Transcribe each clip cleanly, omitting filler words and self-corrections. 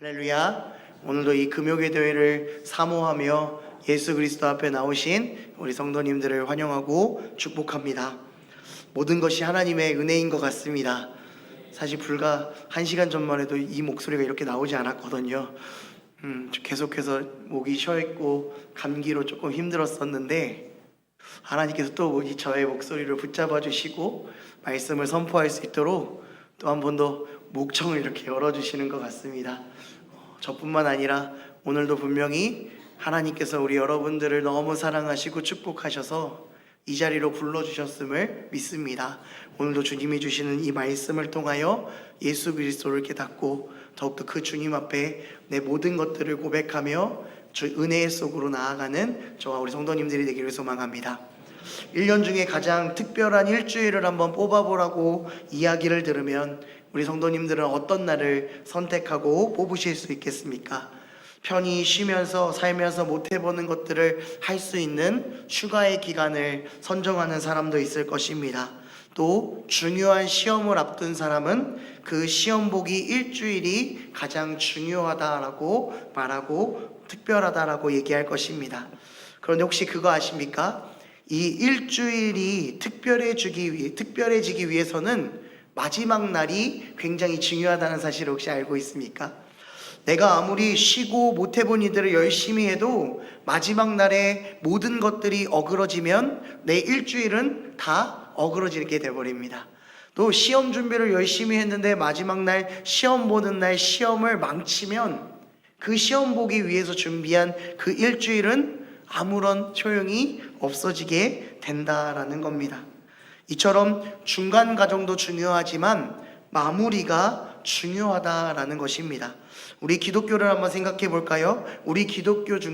할렐루야. 오늘도 이 금요일 대회를 사모하며 예수 그리스도 앞에 나오신 우리 성도님들을 환영하고 축복합니다. 모든 것이 하나님의 은혜인 것 같습니다. 사실 불과 1시간 전만 해도 이 목소리가 이렇게 나오지 않았거든요. 계속해서 목이 쉬어있고 감기로 조금 힘들었었는데 하나님께서 또 저의 목소리를 붙잡아 주시고 말씀을 선포할 수 있도록 또 한 번 더 목청을 이렇게 열어주시는 것 같습니다. 저뿐만 아니라 오늘도 분명히 하나님께서 우리 여러분들을 너무 사랑하시고 축복하셔서 이 자리로 불러주셨음을 믿습니다. 오늘도 주님이 주시는 이 말씀을 통하여 예수 그리스도를 깨닫고 더욱더 그 주님 앞에 내 모든 것들을 고백하며 주 은혜 속으로 나아가는 저와 우리 성도님들이 되기를 소망합니다. 1년 중에 가장 특별한 일주일을 한번 뽑아보라고 이야기를 들으면 우리 성도님들은 어떤 날을 선택하고 뽑으실 수 있겠습니까? 편히 쉬면서 살면서 못 해보는 것들을 할 수 있는 휴가의 기간을 선정하는 사람도 있을 것입니다. 또 중요한 시험을 앞둔 사람은 그 시험 보기 일주일이 가장 중요하다라고 말하고 특별하다라고 얘기할 것입니다. 그런데 혹시 그거 아십니까? 이 일주일이 특별해지기 위해서는 마지막 날이 굉장히 중요하다는 사실을 혹시 알고 있습니까? 내가 아무리 쉬고 못 해본 일들을 열심히 해도 마지막 날에 모든 것들이 어그러지면 내 일주일은 다 어그러지게 돼버립니다. 또 시험 준비를 열심히 했는데 마지막 날 시험 보는 날 시험을 망치면 그 시험 보기 위해서 준비한 그 일주일은 아무런 소용이 없어지게 된다라는 겁니다. 이처럼 중간 과정도 중요하지만 마무리가 중요하다라는 것입니다. 우리 기독교를 한번 생각해 볼까요? 우리 기독교의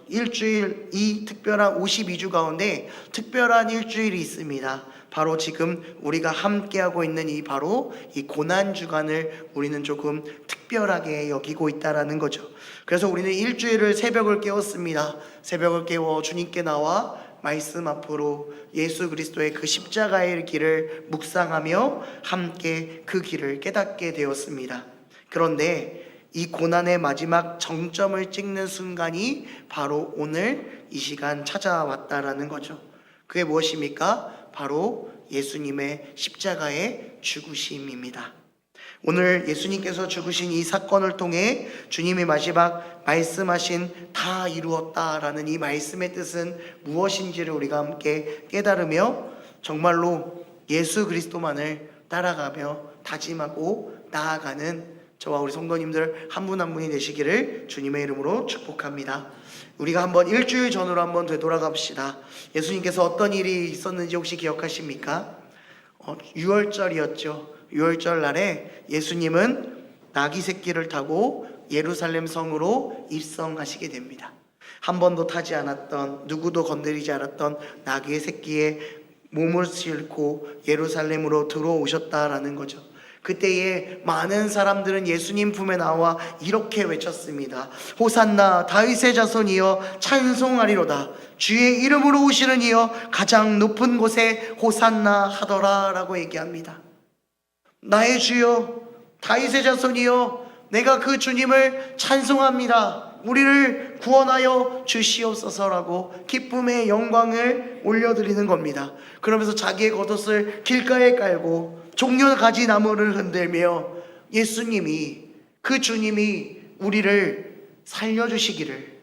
일주일, 이 특별한 52주 가운데 특별한 일주일이 있습니다. 바로 지금 우리가 함께하고 있는 바로 이 고난주간을 우리는 조금 특별하게 여기고 있다라는 거죠. 그래서 우리는 일주일을 새벽을 깨웠습니다. 새벽을 깨워 주님께 나와 말씀 앞으로 예수 그리스도의 그 십자가의 길을 묵상하며 함께 그 길을 깨닫게 되었습니다. 그런데 이 고난의 마지막 정점을 찍는 순간이 바로 오늘 이 시간 찾아왔다라는 거죠. 그게 무엇입니까? 바로 예수님의 십자가의 죽으심입니다. 오늘 예수님께서 죽으신 이 사건을 통해 주님이 마지막 말씀하신 다 이루었다라는 이 말씀의 뜻은 무엇인지를 우리가 함께 깨달으며 정말로 예수 그리스도만을 따라가며 다짐하고 나아가는 저와 우리 성도님들 한 분 한 분이 되시기를 주님의 이름으로 축복합니다. 우리가 한번 일주일 전으로 한번 되돌아가 봅시다. 예수님께서 어떤 일이 있었는지 혹시 기억하십니까? 6월절이었죠. 6월절 날에 예수님은 나귀 새끼를 타고 예루살렘 성으로 입성하시게 됩니다. 한 번도 타지 않았던, 누구도 건드리지 않았던 나귀의 새끼에 몸을 싣고 예루살렘으로 들어오셨다라는 거죠. 그때에 많은 사람들은 예수님 품에 나와 이렇게 외쳤습니다. 호산나 다윗의 자손이여 찬송하리로다. 주의 이름으로 오시는 이여 가장 높은 곳에 호산나 하더라 라고 얘기합니다. 나의 주여 다윗의 자손이여 내가 그 주님을 찬송합니다. 우리를 구원하여 주시옵소서라고 기쁨의 영광을 올려드리는 겁니다. 그러면서 자기의 겉옷을 길가에 깔고 종려가지 나무를 흔들며 예수님이 그 주님이 우리를 살려주시기를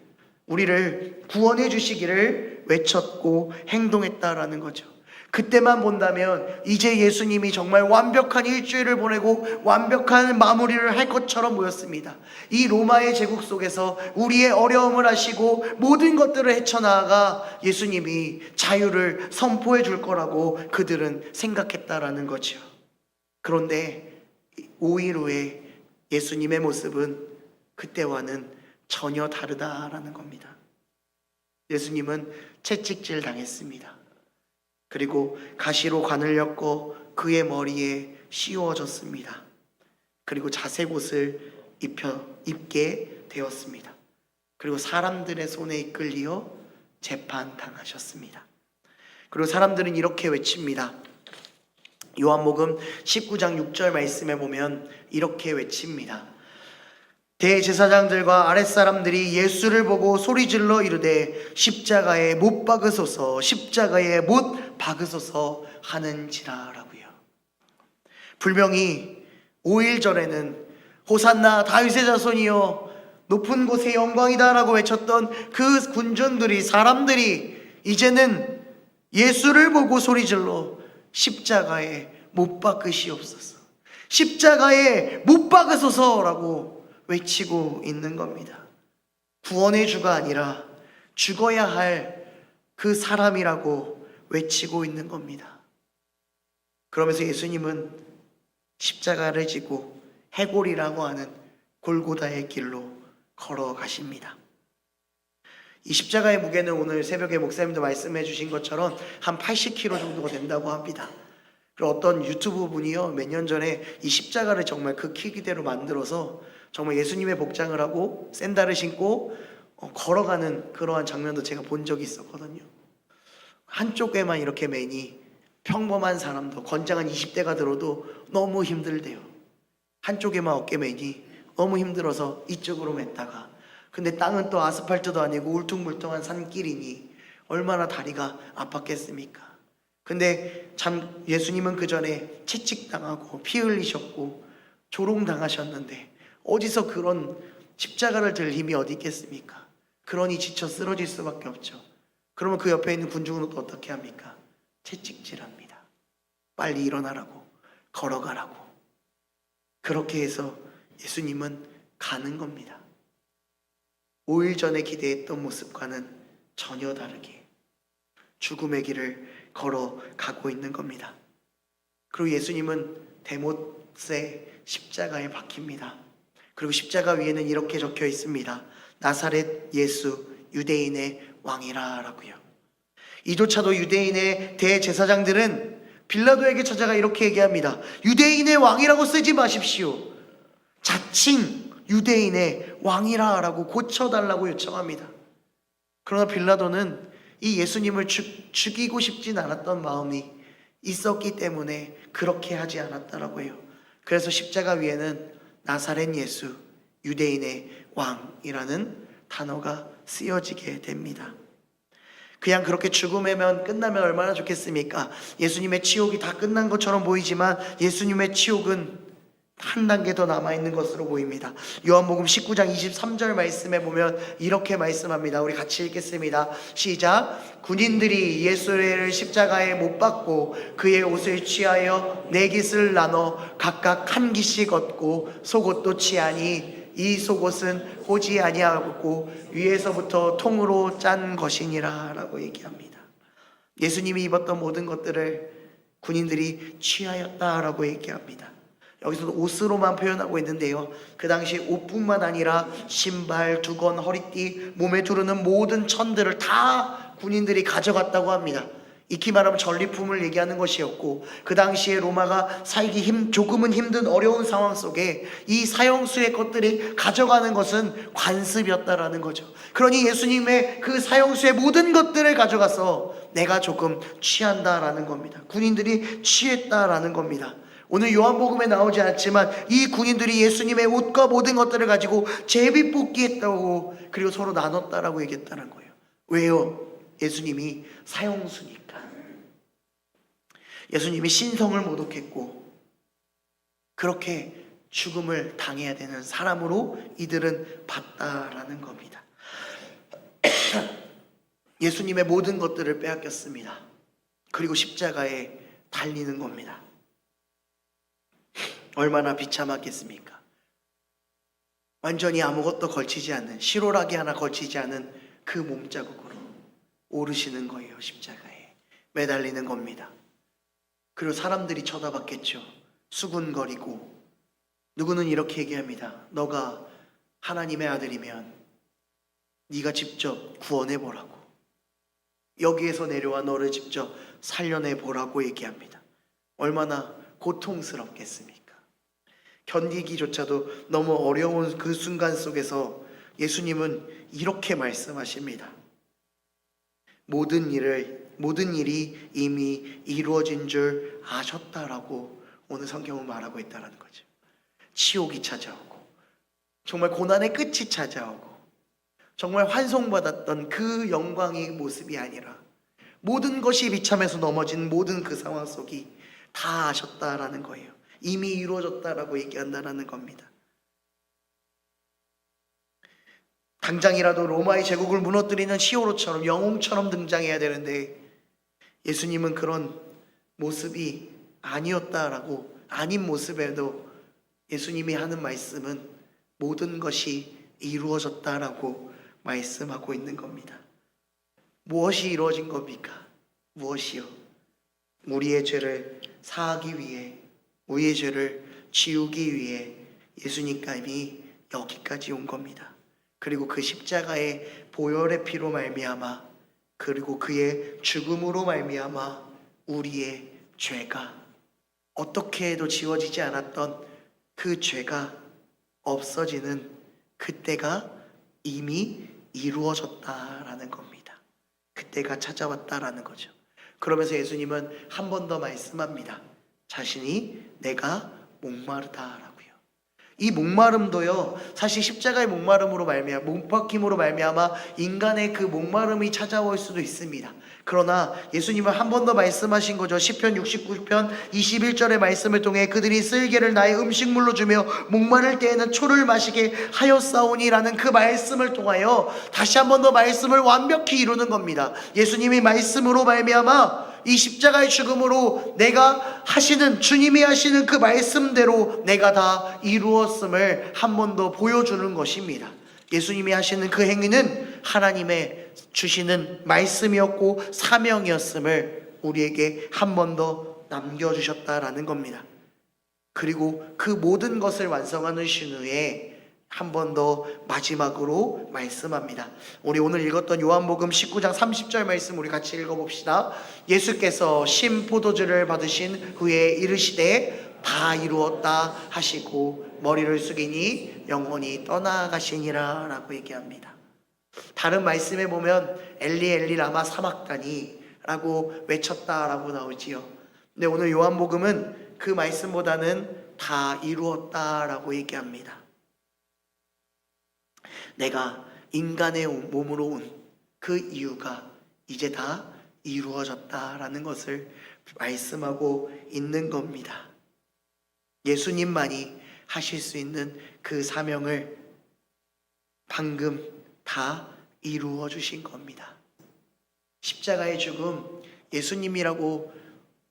우리를 구원해 주시기를 외쳤고 행동했다라는 거죠. 그때만 본다면 이제 예수님이 정말 완벽한 일주일을 보내고 완벽한 마무리를 할 것처럼 보였습니다. 이 로마의 제국 속에서 우리의 어려움을 하시고 모든 것들을 헤쳐나가 예수님이 자유를 선포해 줄 거라고 그들은 생각했다라는 거죠. 그런데 5일 후에 예수님의 모습은 그때와는 전혀 다르다라는 겁니다. 예수님은 채찍질 당했습니다. 그리고 가시로 관을 엮고 그의 머리에 씌워졌습니다. 그리고 자색 옷을 입게 되었습니다. 그리고 사람들의 손에 이끌려 재판당하셨습니다. 그리고 사람들은 이렇게 외칩니다. 요한복음 19장 6절 말씀에 보면 이렇게 외칩니다. 대제사장들과 아랫사람들이 예수를 보고 소리질러 이르되 십자가에 못 박으소서, 십자가에 못 박으소서 하는지라라고요. 분명히 5일 전에는 호산나 다윗의 자손이여 높은 곳에 영광이다라고 외쳤던 그 군중들이, 사람들이 이제는 예수를 보고 소리질러 십자가에 못 박으시옵소서, 십자가에 못 박으소서라고 외치고 있는 겁니다. 구원의 주가 아니라 죽어야 할 그 사람이라고 외치고 있는 겁니다. 그러면서 예수님은 십자가를 지고 해골이라고 하는 골고다의 길로 걸어가십니다. 이 십자가의 무게는 오늘 새벽에 목사님도 말씀해 주신 것처럼 한 80kg 정도가 된다고 합니다. 그리고 어떤 유튜브 분이요, 몇 년 전에 이 십자가를 정말 그 키기대로 만들어서 정말 예수님의 복장을 하고 샌들을 신고 걸어가는 그러한 장면도 제가 본 적이 있었거든요. 한쪽에만 이렇게 매니 평범한 사람도, 건장한 20대가 들어도 너무 힘들대요. 한쪽에만 어깨 매니 너무 힘들어서 이쪽으로 맸다가, 근데 땅은 또 아스팔트도 아니고 울퉁불퉁한 산길이니 얼마나 다리가 아팠겠습니까? 근데 참 예수님은 그 전에 채찍당하고 피 흘리셨고 조롱당하셨는데 어디서 그런 십자가를 들 힘이 어디 있겠습니까? 그러니 지쳐 쓰러질 수밖에 없죠. 그러면 그 옆에 있는 군중은 또 어떻게 합니까? 채찍질합니다. 빨리 일어나라고, 걸어가라고. 그렇게 해서 예수님은 가는 겁니다. 5일 전에 기대했던 모습과는 전혀 다르게 죽음의 길을 걸어가고 있는 겁니다. 그리고 예수님은 대못의 십자가에 박힙니다. 그리고 십자가 위에는 이렇게 적혀 있습니다. 나사렛 예수 유대인의 왕이라 라고요. 이조차도 유대인의 대제사장들은 빌라도에게 찾아가 이렇게 얘기합니다. 유대인의 왕이라고 쓰지 마십시오. 자칭 유대인의 왕이라 라고 고쳐달라고 요청합니다. 그러나 빌라도는 이 예수님을 죽이고 싶진 않았던 마음이 있었기 때문에 그렇게 하지 않았다라고 해요. 그래서 십자가 위에는 나사렛 예수 유대인의 왕이라는 단어가 쓰여지게 됩니다. 그냥 그렇게 죽음에만 끝나면 얼마나 좋겠습니까? 예수님의 치욕이 다 끝난 것처럼 보이지만 예수님의 치욕은 한 단계 더 남아있는 것으로 보입니다. 요한복음 19장 23절 말씀에 보면 이렇게 말씀합니다. 우리 같이 읽겠습니다. 시작. 군인들이 예수를 십자가에 못 박고 그의 옷을 취하여 네 깃을 나눠 각각 한 깃씩 얻고 속옷도 취하니 이 속옷은 호지 아니하고 위에서부터 통으로 짠 것이니라 라고 얘기합니다. 예수님이 입었던 모든 것들을 군인들이 취하였다라고 얘기합니다. 여기서도 옷으로만 표현하고 있는데요, 그 당시 옷뿐만 아니라 신발, 두건, 허리띠, 몸에 두르는 모든 천들을 다 군인들이 가져갔다고 합니다. 익히 말하면 전리품을 얘기하는 것이었고, 그 당시에 로마가 살기 조금은 힘든 어려운 상황 속에 이 사형수의 것들이 가져가는 것은 관습이었다라는 거죠. 그러니 예수님의 그 사형수의 모든 것들을 가져가서 내가 조금 취한다라는 겁니다. 군인들이 취했다라는 겁니다. 오늘 요한복음에 나오지 않지만 이 군인들이 예수님의 옷과 모든 것들을 가지고 제비뽑기했다고, 그리고 서로 나눴다라고 얘기했다는 거예요. 왜요? 예수님이 사형수니까. 예수님이 신성을 모독했고 그렇게 죽음을 당해야 되는 사람으로 이들은 봤다라는 겁니다. 예수님의 모든 것들을 빼앗겼습니다. 그리고 십자가에 달리는 겁니다. 얼마나 비참하겠습니까? 완전히 아무것도 걸치지 않는, 실오라기 하나 걸치지 않은 그 몸자국으로 오르시는 거예요. 십자가에 매달리는 겁니다. 그리고 사람들이 쳐다봤겠죠. 수군거리고, 누구는 이렇게 얘기합니다. 너가 하나님의 아들이면 네가 직접 구원해 보라고, 여기에서 내려와 너를 직접 살려내 보라고 얘기합니다. 얼마나 고통스럽겠습니까? 견디기조차도 너무 어려운 그 순간 속에서 예수님은 이렇게 말씀하십니다. 모든 일이 이미 이루어진 줄 아셨다라고 오늘 성경은 말하고 있다는 거죠. 치욕이 찾아오고 정말 고난의 끝이 찾아오고 정말 환송받았던 그 영광의 모습이 아니라 모든 것이 비참해서 넘어진 모든 그 상황 속이 다 아셨다라는 거예요. 이미 이루어졌다라고 얘기한다라는 겁니다. 당장이라도 로마의 제국을 무너뜨리는 히어로처럼 영웅처럼 등장해야 되는데 예수님은 그런 모습이 아니었다라고, 아닌 모습에도 예수님이 하는 말씀은 모든 것이 이루어졌다라고 말씀하고 있는 겁니다. 무엇이 이루어진 겁니까? 무엇이요? 우리의 죄를 사하기 위해, 우리의 죄를 지우기 위해 예수님이 여기까지 온 겁니다. 그리고 그 십자가의 보혈의 피로 말미암아, 그리고 그의 죽음으로 말미암아 우리의 죄가, 어떻게 해도 지워지지 않았던 그 죄가 없어지는 그때가 이미 이루어졌다라는 겁니다. 그때가 찾아왔다라는 거죠. 그러면서 예수님은 한 번 더 말씀합니다. 자신이 내가 목마르다라고요. 이 목마름도요, 사실 십자가의 목마름으로 말미암아, 못 박힘으로 말미암아 인간의 그 목마름이 찾아올 수도 있습니다. 그러나 예수님은 한 번 더 말씀하신 거죠. 시편 69편 21절의 말씀을 통해 그들이 쓸개를 나의 음식물로 주며 목마를 때에는 초를 마시게 하였사오니라는 그 말씀을 통하여 다시 한 번 더 말씀을 완벽히 이루는 겁니다. 예수님이 말씀으로 말미암아 이 십자가의 죽음으로 내가 하시는, 주님이 하시는 그 말씀대로 내가 다 이루었음을 한 번 더 보여주는 것입니다. 예수님이 하시는 그 행위는 하나님의 주시는 말씀이었고 사명이었음을 우리에게 한 번 더 남겨주셨다라는 겁니다. 그리고 그 모든 것을 완성하신 후에 한 번 더 마지막으로 말씀합니다. 우리 오늘 읽었던 요한복음 19장 30절 말씀 우리 같이 읽어봅시다. 예수께서 신 포도주를 받으신 후에 이르시되 다 이루었다 하시고 머리를 숙이니 영혼이 떠나가시니라 라고 얘기합니다. 다른 말씀에 보면 엘리 엘리 라마 사막다니 라고 외쳤다라고 나오지요. 근데 오늘 요한복음은 그 말씀보다는 다 이루었다라고 얘기합니다. 내가 인간의 몸으로 온 그 이유가 이제 다 이루어졌다라는 것을 말씀하고 있는 겁니다. 예수님만이 하실 수 있는 그 사명을 방금 다 이루어 주신 겁니다. 십자가의 죽음, 예수님이라고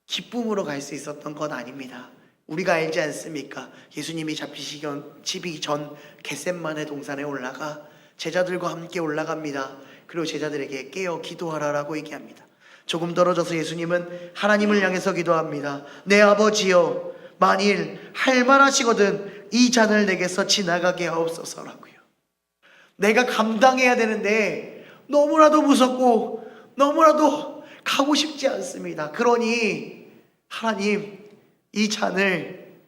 기쁨으로 갈 수 있었던 건 아닙니다. 우리가 알지 않습니까? 예수님이 잡히시기 전 겟셋마네 동산에 올라가 제자들과 함께 올라갑니다. 그리고 제자들에게 깨어 기도하라라고 얘기합니다. 조금 떨어져서 예수님은 하나님을 향해서 기도합니다. 내 아버지여, 만일 할 만하시거든 이 잔을 내게서 지나가게 하옵소서라고요. 내가 감당해야 되는데 너무나도 무섭고 너무나도 가고 싶지 않습니다. 그러니 하나님, 이 잔을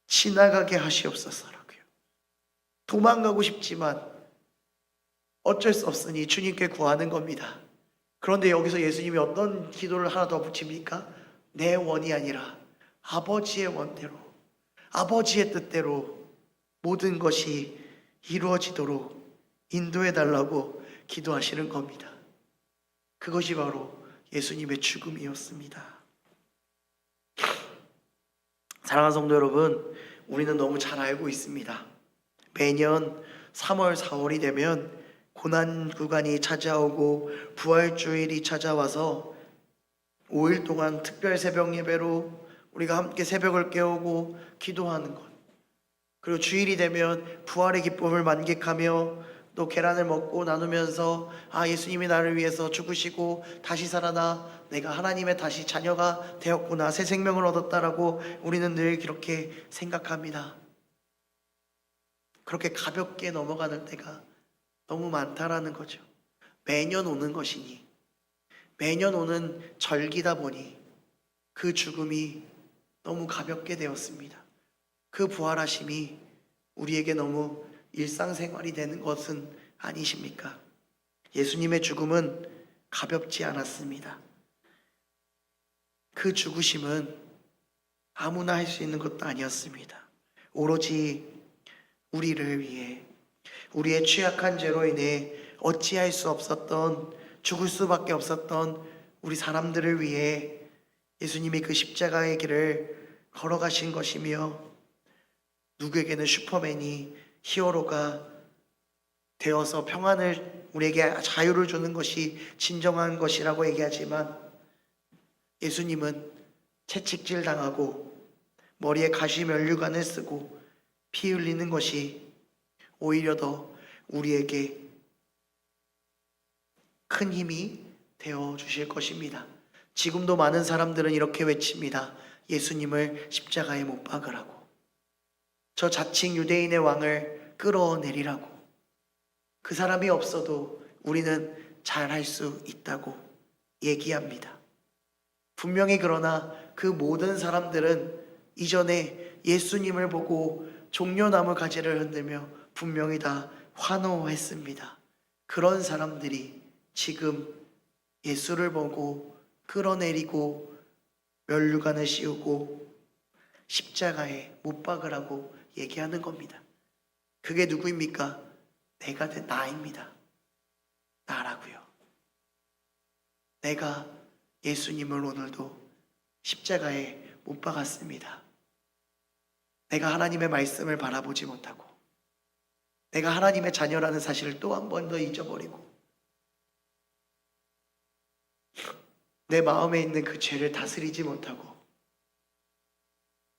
지나가게 하시옵소서라고요. 도망가고 싶지만 어쩔 수 없으니 주님께 구하는 겁니다. 그런데 여기서 예수님이 어떤 기도를 하나 더 붙입니까? 내 원이 아니라 아버지의 원대로, 아버지의 뜻대로 모든 것이 이루어지도록 인도해 달라고 기도하시는 겁니다. 그것이 바로 예수님의 죽음이었습니다. 사랑하는 성도 여러분, 우리는 너무 잘 알고 있습니다. 매년 3월, 4월이 되면 고난 구간이 찾아오고 부활주일이 찾아와서 5일 동안 특별 새벽 예배로 우리가 함께 새벽을 깨우고 기도하는 것, 그리고 주일이 되면 부활의 기쁨을 만끽하며 또 계란을 먹고 나누면서 예수님이 나를 위해서 죽으시고 다시 살아나 내가 하나님의 다시 자녀가 되었구나, 새 생명을 얻었다라고 우리는 늘 그렇게 생각합니다. 그렇게 가볍게 넘어가는 때가 너무 많다라는 거죠. 매년 오는 것이니, 매년 오는 절기다 보니 그 죽음이 너무 가볍게 되었습니다. 그 부활하심이 우리에게 너무 일상생활이 되는 것은 아니십니까? 예수님의 죽음은 가볍지 않았습니다. 그 죽으심은 아무나 할 수 있는 것도 아니었습니다. 오로지 우리를 위해, 우리의 취약한 죄로 인해 어찌할 수 없었던, 죽을 수밖에 없었던 우리 사람들을 위해 예수님이 그 십자가의 길을 걸어가신 것이며, 누구에게는 슈퍼맨이, 히어로가 되어서 평안을, 우리에게 자유를 주는 것이 진정한 것이라고 얘기하지만, 예수님은 채찍질 당하고 머리에 가시 면류관을 쓰고 피 흘리는 것이 오히려 더 우리에게 큰 힘이 되어 주실 것입니다. 지금도 많은 사람들은 이렇게 외칩니다. 예수님을 십자가에 못 박으라고, 저 자칭 유대인의 왕을 끌어내리라고. 그 사람이 없어도 우리는 잘할 수 있다고 얘기합니다. 분명히 그러나 그 모든 사람들은 이전에 예수님을 보고 종려나무 가지를 흔들며 분명히 다 환호했습니다. 그런 사람들이 지금 예수를 보고 끌어내리고 면류관을 씌우고 십자가에 못 박으라고 얘기하는 겁니다. 그게 누구입니까? 내가 된 나입니다. 나라고요. 내가 예수님을 오늘도 십자가에 못 박았습니다. 내가 하나님의 말씀을 바라보지 못하고, 내가 하나님의 자녀라는 사실을 또 한 번 더 잊어버리고, 내 마음에 있는 그 죄를 다스리지 못하고,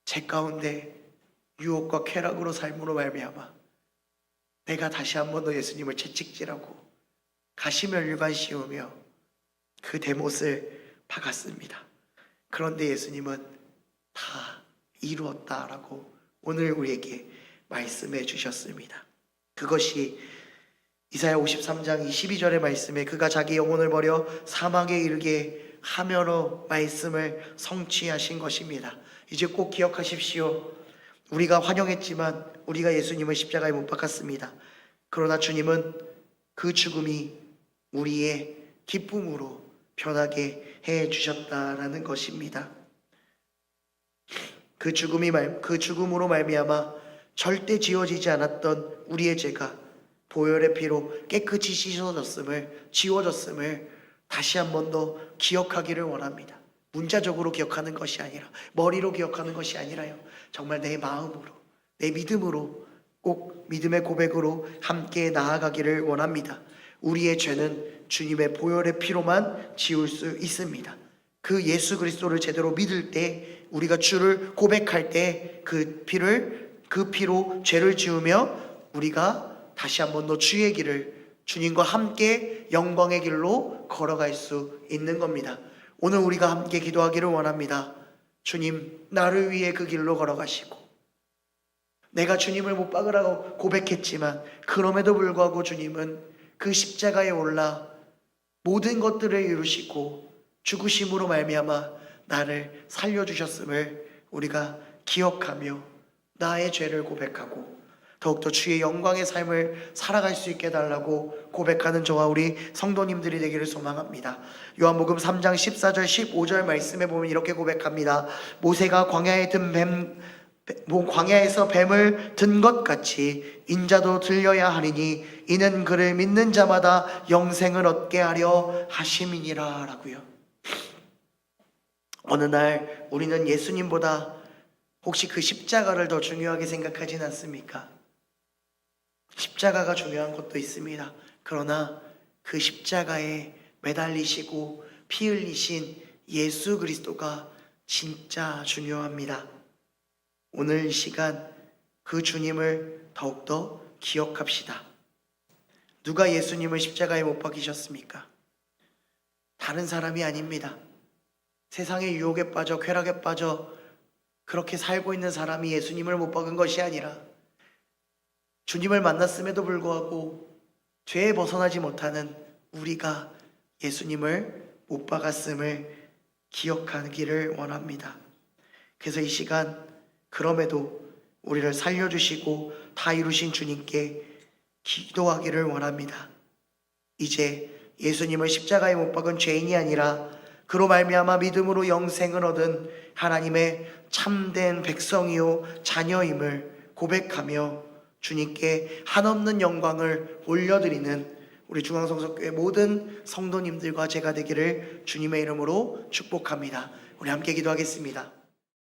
제 가운데 유혹과 쾌락으로 삶으로 말미암아 내가 다시 한 번 더 예수님을 채찍질하고 가시면류관 씌우며 그 대못을 박았습니다. 그런데 예수님은 다 이루었다라고 오늘 우리에게 말씀해 주셨습니다. 그것이 이사야 53장 22절의 말씀에 그가 자기 영혼을 버려 사막에 이르게 하며로 말씀을 성취하신 것입니다. 이제 꼭 기억하십시오. 우리가 환영했지만 우리가 예수님을 십자가에 못 박았습니다. 그러나 주님은 그 죽음이 우리의 기쁨으로 변하게 해 주셨다라는 것입니다. 그 죽음으로 말미암아 절대 지워지지 않았던 우리의 죄가 보혈의 피로 깨끗이 지워졌음을 다시 한 번 더 기억하기를 원합니다. 문자적으로 기억하는 것이 아니라, 머리로 기억하는 것이 아니라요, 정말 내 마음으로, 내 믿음으로, 꼭 믿음의 고백으로 함께 나아가기를 원합니다. 우리의 죄는 주님의 보혈의 피로만 지울 수 있습니다. 그 예수 그리스도를 제대로 믿을 때, 우리가 주를 고백할 때 그 피로 죄를 지우며 우리가 다시 한 번 더 주의 길을, 주님과 함께 영광의 길로 걸어갈 수 있는 겁니다. 오늘 우리가 함께 기도하기를 원합니다. 주님, 나를 위해 그 길로 걸어가시고, 내가 주님을 못 박으라고 고백했지만 그럼에도 불구하고 주님은 그 십자가에 올라 모든 것들을 이루시고 죽으심으로 말미암아 나를 살려주셨음을 우리가 기억하며 나의 죄를 고백하고 더욱더 주의 영광의 삶을 살아갈 수 있게 해달라고 고백하는 저와 우리 성도님들이 되기를 소망합니다. 요한복음 3장 14절 15절 말씀에 보면 이렇게 고백합니다. 모세가 광야에서 뱀을 든 것 같이 인자도 들려야 하리니 이는 그를 믿는 자마다 영생을 얻게 하려 하심이니라 라고요. 어느 날 우리는 예수님보다 혹시 그 십자가를 더 중요하게 생각하진 않습니까? 십자가가 중요한 것도 있습니다. 그러나 그 십자가에 매달리시고 피 흘리신 예수 그리스도가 진짜 중요합니다. 오늘 이 시간 그 주님을 더욱더 기억합시다. 누가 예수님을 십자가에 못 박이셨습니까? 다른 사람이 아닙니다. 세상의 유혹에 빠져 쾌락에 빠져 그렇게 살고 있는 사람이 예수님을 못 박은 것이 아니라, 주님을 만났음에도 불구하고 죄에 벗어나지 못하는 우리가 예수님을 못 박았음을 기억하기를 원합니다. 그래서 이 시간 그럼에도 우리를 살려주시고 다 이루신 주님께 기도하기를 원합니다. 이제 예수님을 십자가에 못 박은 죄인이 아니라 그로 말미암아 믿음으로 영생을 얻은 하나님의 참된 백성이요 자녀임을 고백하며 주님께 한없는 영광을 올려드리는 우리 중앙성서교회 모든 성도님들과 제가 되기를 주님의 이름으로 축복합니다. 우리 함께 기도하겠습니다.